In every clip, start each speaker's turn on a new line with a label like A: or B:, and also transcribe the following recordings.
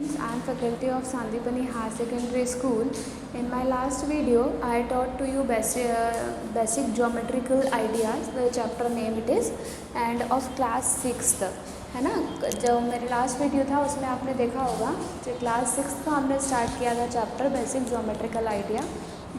A: I am faculty of Sandipani Higher Secondary School. In my last video, I taught to you basic geometrical ideas. The chapter name it is, and of class 6th, है ना। जो मेरे last video था उसमें आपने देखा होगा जो क्लास 6th का हमने स्टार्ट किया था चैप्टर बेसिक ज्योमेट्रिकल आइडिया,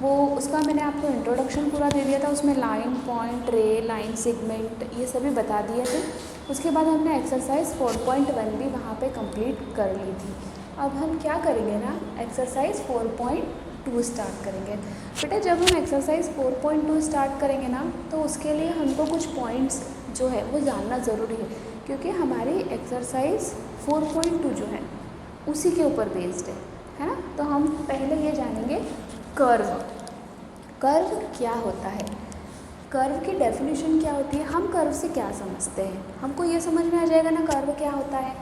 A: वो उसका मैंने आपको इंट्रोडक्शन पूरा दे दिया था। उसमें लाइन, पॉइंट, रे, लाइन, सेगमेंट ये सभी बता दिए थे। उसके बाद हमने एक्सरसाइज 4.1 भी वहाँ पे कंप्लीट कर ली थी। अब हम क्या करेंगे ना, एक्सरसाइज 4.2 स्टार्ट करेंगे। बेटा जब हम एक्सरसाइज 4.2 स्टार्ट करेंगे ना, तो उसके लिए हमको कुछ पॉइंट्स जो है वो जानना ज़रूरी है, क्योंकि हमारी एक्सरसाइज 4.2 जो है उसी के ऊपर बेस्ड है ना। तो हम पहले ये जानेंगे कर्व। कर्व क्या होता है, कर्व की डेफिनेशन क्या होती है, हम कर्व से क्या समझते हैं, हमको ये समझ में आ जाएगा ना कर्व क्या होता है।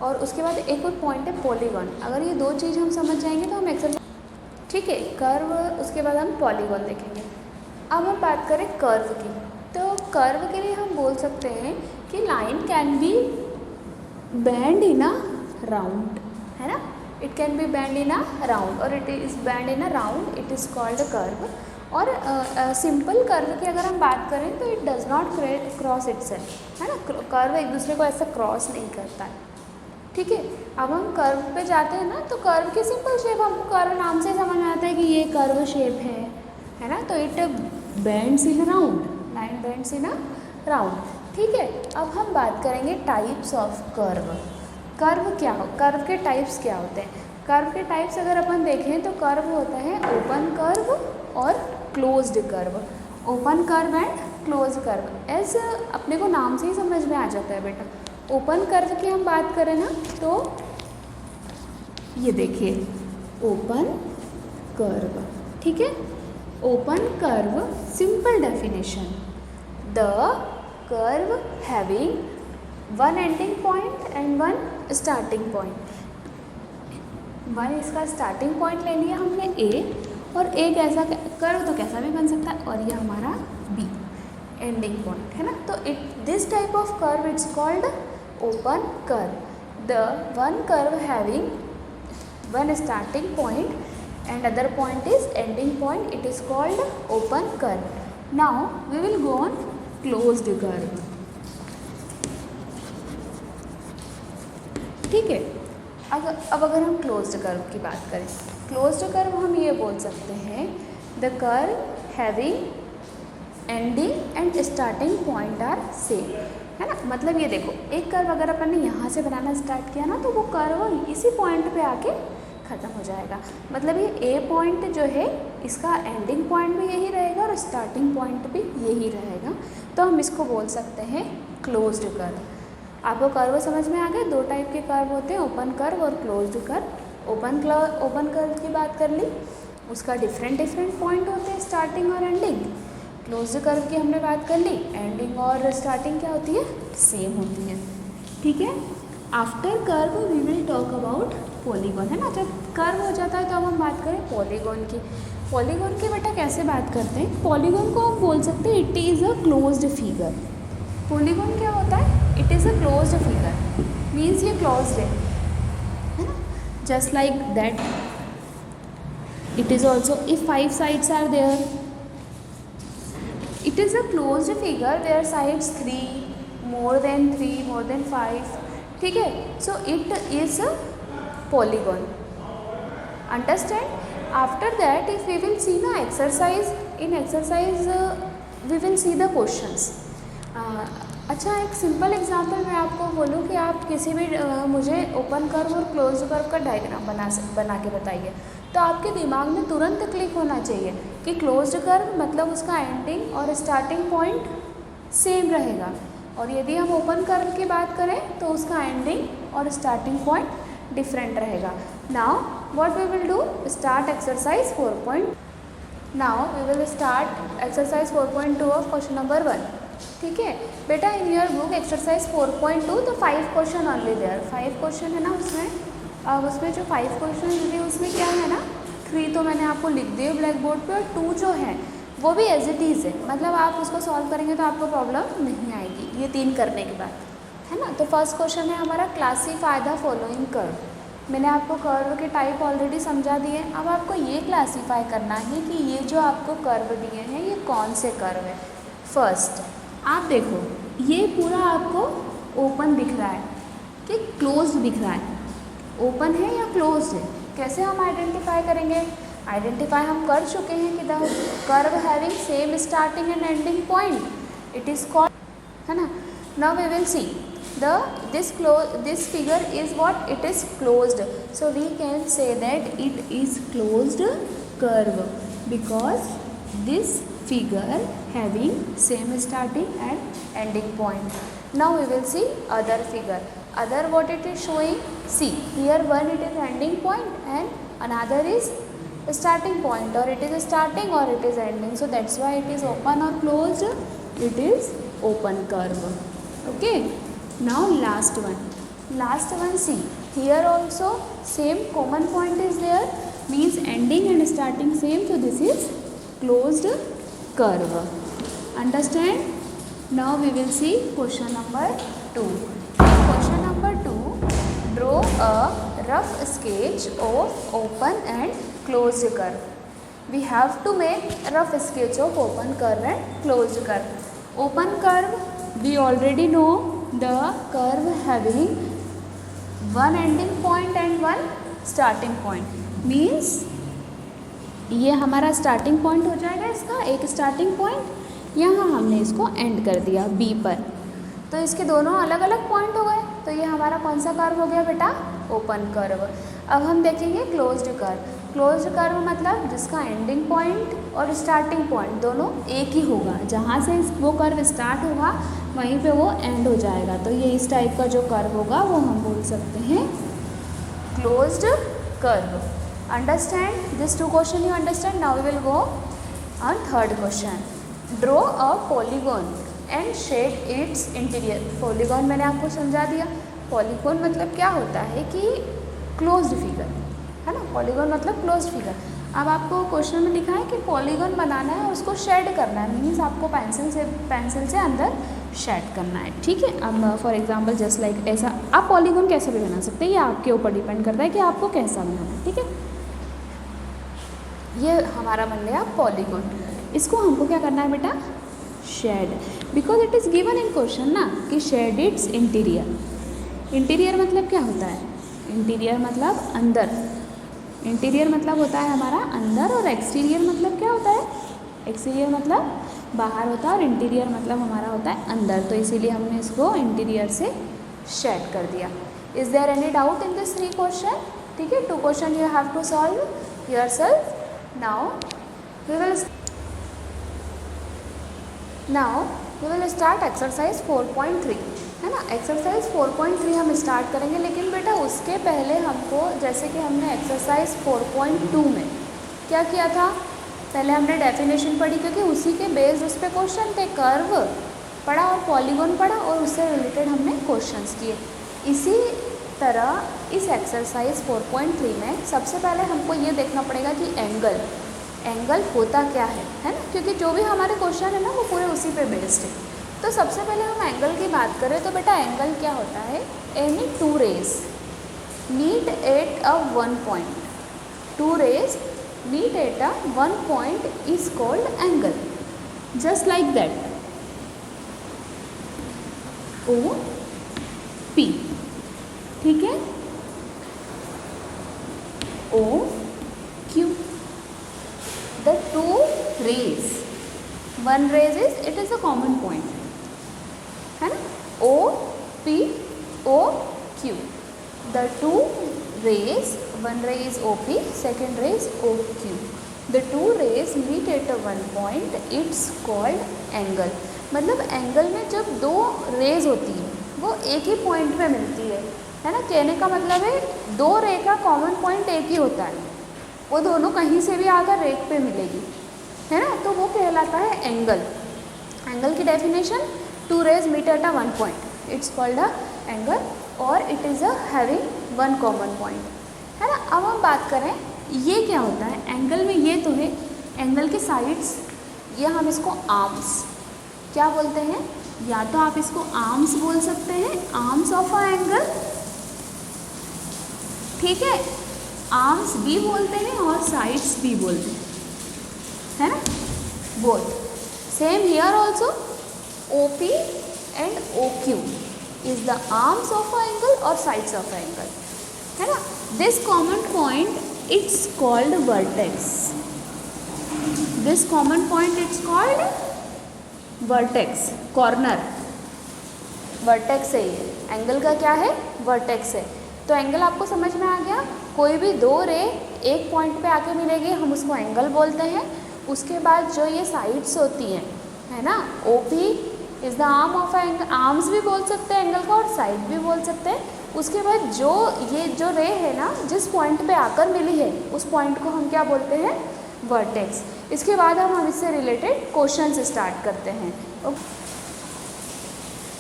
A: और उसके बाद एक और पॉइंट है पॉलीगॉन। अगर ये दो चीज़ हम समझ जाएंगे तो हम एक्सरसाइज, ठीक है, कर्व, उसके बाद हम पॉलीगॉन देखेंगे। अब हम बात करें कर्व की, तो कर्व के लिए हम बोल सकते हैं कि line can be bend in a round, है ना। It can be bend in a round और it is bend in a round, it is called curve. और सिंपल कर्व की अगर हम बात करें तो it does not cross itself, है ना। कर्व एक दूसरे को ऐसा क्रॉस नहीं करता है, ठीक है। अब हम कर्व पे जाते हैं ना, तो कर्व की सिंपल शेप हमको कर्व नाम से समझ में आता है कि ये कर्व शेप है ना। तो it bends in a round, line bends in a round, ठीक है। अब हम बात करेंगे टाइप्स ऑफ कर्व। कर्व क्या हो, कर्व के टाइप्स क्या होते हैं। कर्व के टाइप्स अगर अपन देखें तो कर्व होता है ओपन कर्व और closed curve. Open curve and close curve, as अपने को नाम से ही समझ में आ जाता है बेटा। ओपन कर्व की हम बात करें ना, तो ये देखिए ओपन कर्व, ठीक है। Open curve simple definition, the curve having one ending point and one starting point. One इसका स्टार्टिंग पॉइंट ले लिया हमने ए, और एक ऐसा कर्व तो कैसा भी बन सकता है, और ये हमारा बी एंडिंग पॉइंट, है ना। तो this type of curve it's called open curve. The one curve having one starting point and other point is ending point, it is called open curve. Now we will go on closed curve, ठीक है। अब अगर हम closed curve की बात करें, closed curve हम ये बोल सकते हैं the curve having ending and starting point are same, है ना। मतलब ये देखो, एक कर्व अगर अपन ने यहाँ से बनाना स्टार्ट किया ना, तो वो कर्व इसी पॉइंट पे आके ख़त्म हो जाएगा। मतलब ये ए पॉइंट जो है इसका एंडिंग पॉइंट भी यही रहेगा और स्टार्टिंग पॉइंट भी यही रहेगा, तो हम इसको बोल सकते हैं क्लोज्ड कर्व। आपको कर्व समझ में आ गए, दो टाइप के कर्व होते हैं, ओपन कर्व और क्लोज्ड कर्व। ओपन कर्व की बात कर ली, उसका डिफरेंट पॉइंट होते हैं, स्टार्टिंग और एंडिंग। क्लोज्ड कर्व की हमने बात कर ली, एंडिंग और स्टार्टिंग क्या होती है, सेम होती है, ठीक है। After curve we will talk about polygon, है ना। जब कर्व हो जाता है तो अब हम बात करें पॉलीगॉन की। पॉलीगॉन की बेटा कैसे बात करते हैं, पॉलीगॉन को हम बोल सकते हैं it is a closed figure. Polygon क्या होता है, it is a closed figure, means ये क्लोज्ड है ना। Just like that it is also if 5 sides are there, it is a closed figure where sides 3, more than 5, ठीक है। So it is a polygon, understand. After that if we will see ना exercise, in exercise we will see the questions. अच्छा, एक simple example मैं आपको बोलूँ कि आप किसी भी मुझे ओपन कर्व और क्लोज कर्व का डायग्राम बना के बताइए, तो आपके दिमाग में तुरंत क्लिक होना चाहिए कि क्लोज्ड कर्व मतलब उसका एंडिंग और स्टार्टिंग पॉइंट सेम रहेगा, और यदि हम ओपन कर्व की बात करें तो उसका एंडिंग और स्टार्टिंग पॉइंट डिफरेंट रहेगा। Now what we will do, start exercise 4. Now we will start exercise 4.2 of question number 1, ठीक है बेटा। इन योर बुक एक्सरसाइज 4.2, तो 5 क्वेश्चन ऑनली देयर, 5 क्वेश्चन है ना उसमें। अब उसमें जो 5 क्वेश्चन दिए उसमें क्या है ना, 3 तो मैंने आपको लिख दिए ब्लैक बोर्ड पे, और 2 जो है वो भी एज इट इज़ है, मतलब आप उसको सॉल्व करेंगे तो आपको प्रॉब्लम नहीं आएगी ये 3 करने के बाद, है ना। तो फर्स्ट क्वेश्चन है हमारा, क्लासीफाई द फॉलोइंग कर्व। मैंने आपको कर्व के टाइप ऑलरेडी समझा दिए। अब आपको ये क्लासीफाई करना है कि ये जो आपको कर्व दिए हैं ये कौन से कर्व है। फर्स्ट आप देखो, ये पूरा आपको ओपन दिख रहा है कि क्लोज्ड दिख रहा है, ओपन है या क्लोज्ड है। कैसे हम आइडेंटिफाई करेंगे? आइडेंटिफाई हम कर चुके हैं कि the curve having same starting and ending point, it is called, है ना। Now we will see this figure is what? It is closed. So we can say that it is closed curve because this figure having same starting and ending point. Now we will see other figure. Other what it is showing? See, here one it is ending point and another is starting point, or it is starting or it is ending. So that's why it is open or closed. It is open curve. Okay. Now last one, see, here also same common point is there, means ending and starting same, so this is closed curve. Understand? Now we will see question number 2. Question number 2, draw a rough sketch of open and closed curve. We have to make a rough sketch of open curve and closed curve. Open curve we already know, the curve having one ending point and one starting point, means ये हमारा starting point हो जाएगा, इसका एक starting point, यहाँ हमने इसको and कर दिया बी पर, तो इसके दोनों अलग अलग पॉइंट हो गए। तो ये हमारा कौन सा कर्व हो गया बेटा? Open curve. अब हम देखेंगे क्लोज्ड कर्व। क्लोज्ड कर्व मतलब जिसका एंडिंग पॉइंट और स्टार्टिंग पॉइंट दोनों एक ही होगा, जहाँ से वो कर्व स्टार्ट होगा वहीं पे वो एंड हो जाएगा। तो ये इस टाइप का जो कर्व होगा वो हम बोल सकते हैं closed curve. Understand this 2 question? You understand? Now we will go on third question. Draw a polygon and shade its interior. Polygon मैंने आपको समझा दिया। पॉलीगॉन मतलब क्या होता है कि क्लोज्ड फिगर, है ना। पॉलीगॉन मतलब क्लोज्ड फिगर। अब आपको क्वेश्चन में लिखा है कि पॉलीगॉन बनाना है और उसको शेड करना है, मीन्स आपको पेंसिल से अंदर शेड करना है, ठीक है। अब फॉर एग्जांपल जस्ट लाइक ऐसा आप पॉलीगॉन कैसे भी बना सकते हैं, ये आपके ऊपर डिपेंड करता है कि आपको कैसा बनाना है, ठीक है। ये हमारा बन गया पॉलीगॉन। इसको हमको क्या करना है बेटा? Shade, because it is given in question ना कि शेड इट्स इंटीरियर। इंटीरियर मतलब क्या होता है? इंटीरियर मतलब अंदर। इंटीरियर मतलब होता है हमारा अंदर, और एक्सटीरियर मतलब क्या होता है? एक्सटीरियर मतलब बाहर होता है, और इंटीरियर मतलब हमारा होता है अंदर। तो इसीलिए हमने इसको इंटीरियर से शेड कर दिया। Is there any doubt in this 3 question? ठीक है, 2 question you have to solve yourself. Now we will start exercise 4.3, है ना। एक्सरसाइज 4.3 हम स्टार्ट करेंगे, लेकिन बेटा उसके पहले हमको, जैसे कि हमने एक्सरसाइज 4.2 में क्या किया था, पहले हमने डेफिनेशन पढ़ी, क्योंकि उसी के बेस्ड उस पर क्वेश्चन थे। कर्व पढ़ा और पॉलीगॉन पढ़ा और उससे रिलेटेड हमने क्वेश्चंस किए। इसी तरह इस एक्सरसाइज 4.3 में सबसे पहले हमको ये देखना पड़ेगा कि एंगल होता क्या है ना, क्योंकि जो भी हमारे क्वेश्चन है ना वो पूरे उसी पे बेस्ड है। तो सबसे पहले हम एंगल की बात करें तो बेटा एंगल क्या होता है? Any 2 rays meet at a 1 point, 2 rays meet at a 1 point is called angle, just like that. OP, ठीक है, OQ, the 2 rays, one rays is, it is a common point, है ना, OP, OQ, the 2 rays, one ray is OP, second ray is OQ. The 2 rays meet at a 1 point, it's called angle. मतलब angle में जब 2 raise होती है वो एक ही point पे मिलती है ना। कहने का मतलब है 2 रे का कॉमन पॉइंट एक ही होता है, वो दोनों कहीं से भी आकर रेक पे मिलेगी, है ना, तो वो कहलाता है एंगल। एंगल की definition 2 rays meet at a 1 point, it's called a angle, और it is a having 1 common point, है ना। अब हम बात करें ये क्या होता है एंगल में, ये तो है एंगल के साइड्स, ये हम इसको आर्म्स क्या बोलते हैं, या तो आप इसको आर्म्स बोल सकते हैं, आर्म्स ऑफ अ एंगल, ठीक है, आर्म्स भी बोलते हैं और साइड्स भी बोलते हैं, है ना, both. Same here also OP and OQ is the arms of a angle और साइड्स ऑफ अ एंगल, है ना। This common point it's called vertex, this common point it's called vertex, corner, vertex है ये, angle का क्या है, vertex है। तो एंगल आपको समझ में आ गया, कोई भी दो रे एक पॉइंट पे आके मिलेगी हम उसको एंगल बोलते हैं। उसके बाद जो ये साइड्स होती हैं, है ना, OP is the arm of angle, arms भी बोल सकते हैं एंगल का और साइड भी बोल सकते हैं। उसके बाद जो ये जो रे है ना, जिस पॉइंट पे आकर मिली है उस पॉइंट को हम क्या बोलते हैं, वर्टेक्स। इसके बाद हम इससे रिलेटेड क्वेश्चंस स्टार्ट करते हैं।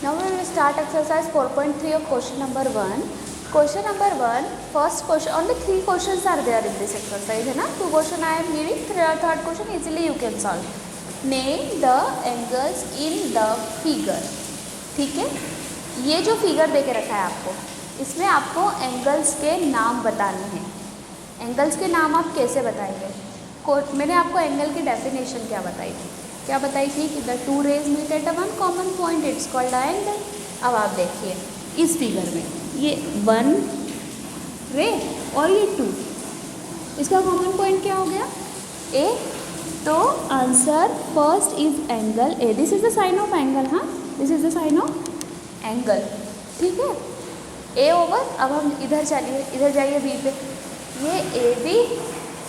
A: Now we will start exercise 4.3 of question number 1. Question number 1, first question, only 3 questions are there in this exercise, है ना। 2 question I am giving, third question easily you can solve. Name the angles in the figure. ठीक है, ये जो figure दे के रखा है आपको, इसमें आपको एंगल्स के नाम बताने हैं। एंगल्स के नाम आप कैसे बताएंगे, मैंने आपको एंगल की डेफिनेशन क्या बताई थी, क्या बताई थी कि the two rays meet at one common point, it's called a angle. अब आप देखिए इस फिगर में ये 1 रे और ये 2, इसका कॉमन पॉइंट क्या हो गया, A। तो answer first is angle A, this is the sign of angle, हाँ this is the sign of angle, ठीक है। A ओवर, अब हम इधर चलिए, इधर जाइए B पे, ये AB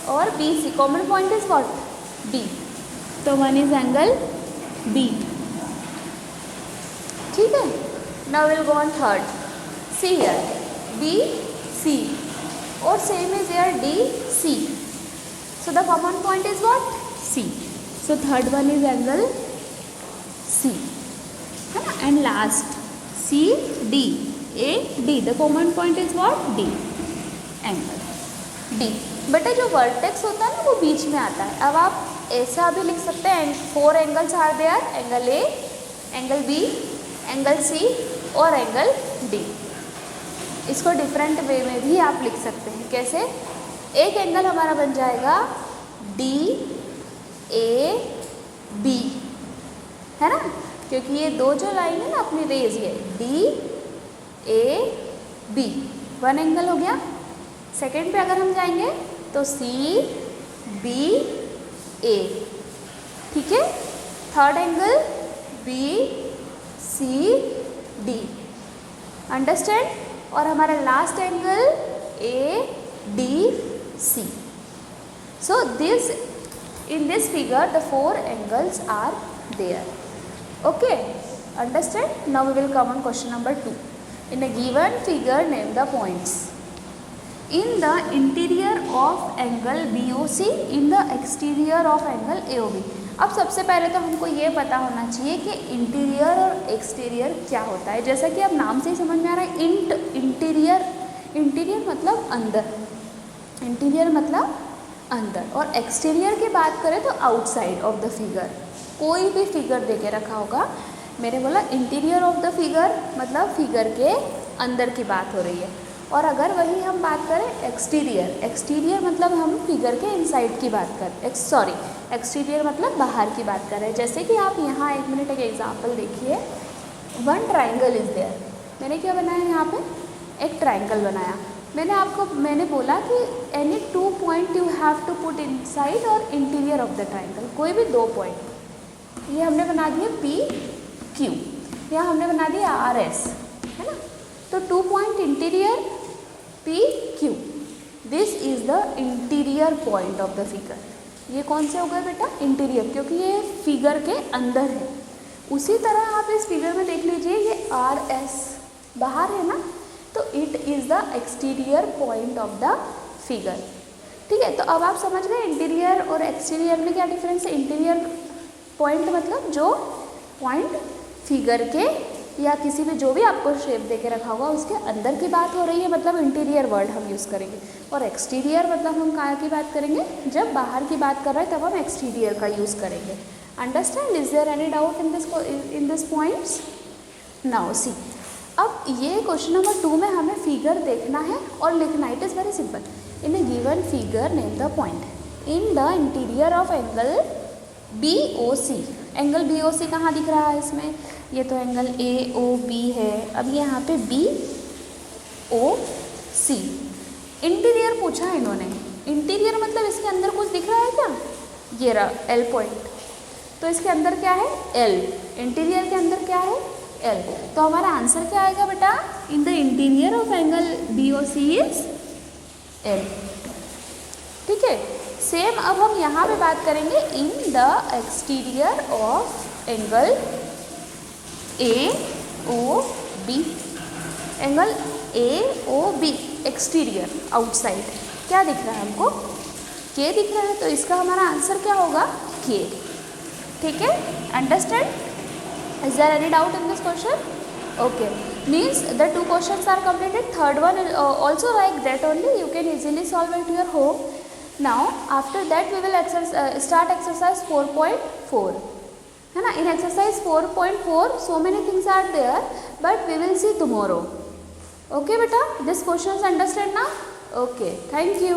A: और BC, common point is what, B, तो 1 इज एंगल B, ठीक है। Now will go on third, see here BC और same is here DC, so the common point is what, C, so third one is angle C, है ना। and last CD, AD, the common point is what, D, angle D। बेटा जो vertex होता है ना वो बीच में आता है। अब आप ऐसा भी लिख सकते हैं, 4 angles are there, angle A, angle B, angle C और एंगल D। इसको डिफरेंट वे में भी आप लिख सकते हैं, कैसे, एक एंगल हमारा बन जाएगा DAB, है ना, क्योंकि ये दो जो लाइन है ना अपनी रेज, ये DAB 1 एंगल हो गया। सेकेंड पे अगर हम जाएंगे तो CBA, ठीक है। Third angle BCD, understand. और हमारा last angle ADC। So this, in this figure the 4 angles are there, okay, understand। now we will come on question number 2. in a given figure name the points in the interior of angle BOC, in the exterior of angle AOB। अब सबसे पहले तो हमको ये पता होना चाहिए कि इंटीरियर और एक्सटीरियर क्या होता है। जैसा कि अब नाम से ही समझ में आ रहा है, इंटीरियर, इंटीरियर मतलब अंदर, इंटीरियर मतलब अंदर, और एक्सटीरियर की बात करें तो आउटसाइड ऑफ द फिगर। कोई भी फिगर दे के रखा होगा, मैंने बोला इंटीरियर ऑफ द फिगर मतलब फिगर के अंदर की बात हो रही है। और अगर वही हम बात करें एक्सटीरियर, एक्सटीरियर मतलब हम फिगर के इनसाइड की बात कर, सॉरी एक्सटीरियर मतलब बाहर की बात कर रहे हैं। जैसे कि आप यहाँ 1 मिनट एक एग्जाम्पल देखिए, 1 ट्राइंगल इज देयर, मैंने क्या बनाया यहाँ पे, एक ट्राइंगल बनाया। मैंने बोला कि any 2 point you have to put inside और इंटीरियर ऑफ द ट्राइंगल, कोई भी 2 पॉइंट, ये हमने बना दिए PQ, या हमने बना दिया RS, है ना। तो 2 point interior PQ, this is the interior point of the figure. ये कौन से हो गए बेटा, इंटीरियर, क्योंकि ये फिगर के अंदर है। उसी तरह आप इस फिगर में देख लीजिए, ये RS बाहर है ना, तो it is the exterior point of the figure, ठीक है। तो अब आप समझ गए इंटीरियर और एक्सटीरियर में क्या डिफरेंस है। इंटीरियर पॉइंट मतलब जो पॉइंट फिगर के या किसी भी जो भी आपको शेप दे के रखा होगा उसके अंदर की बात हो रही है, मतलब इंटीरियर वर्ड हम यूज़ करेंगे। और एक्सटीरियर मतलब हम कहाँ की बात करेंगे, जब बाहर की बात कर रहे हैं तब हम एक्सटीरियर का यूज़ करेंगे। Understand, is there any doubt in this points. Now see, अब ये क्वेश्चन नंबर 2 में हमें फिगर देखना है और लिखना। It is very simple. In a given figure name the point in the interior of angle BOC। Angle BOC कहाँ दिख रहा है इसमें? ये तो एंगल AOB है। अब यहाँ पे BOC इंटीरियर पूछा है इन्होंने। इंटीरियर मतलब इसके अंदर कुछ दिख रहा है क्या? ये रहा L पॉइंट, तो इसके अंदर क्या है? L। इंटीरियर के अंदर क्या है? L। तो हमारा आंसर क्या आएगा बेटा? In the interior of angle BOC is L। ठीक है। सेम अब हम यहाँ पे बात करेंगे in the exterior of angle AOB। Angle AOB exterior outside क्या दिख रहा है हमको? K दिख रहा है, तो इसका हमारा आंसर क्या होगा? K। ठीक है, understand? Is there any doubt in this question? Okay, means the 2 questions are completed. Third one is also like that only. You can easily solve it your home. Now after that we will start exercise 4.4. है ना? In exercise 4.4 so many things are there, but we will see tomorrow. Okay beta, this question is understood now? Okay, thank you.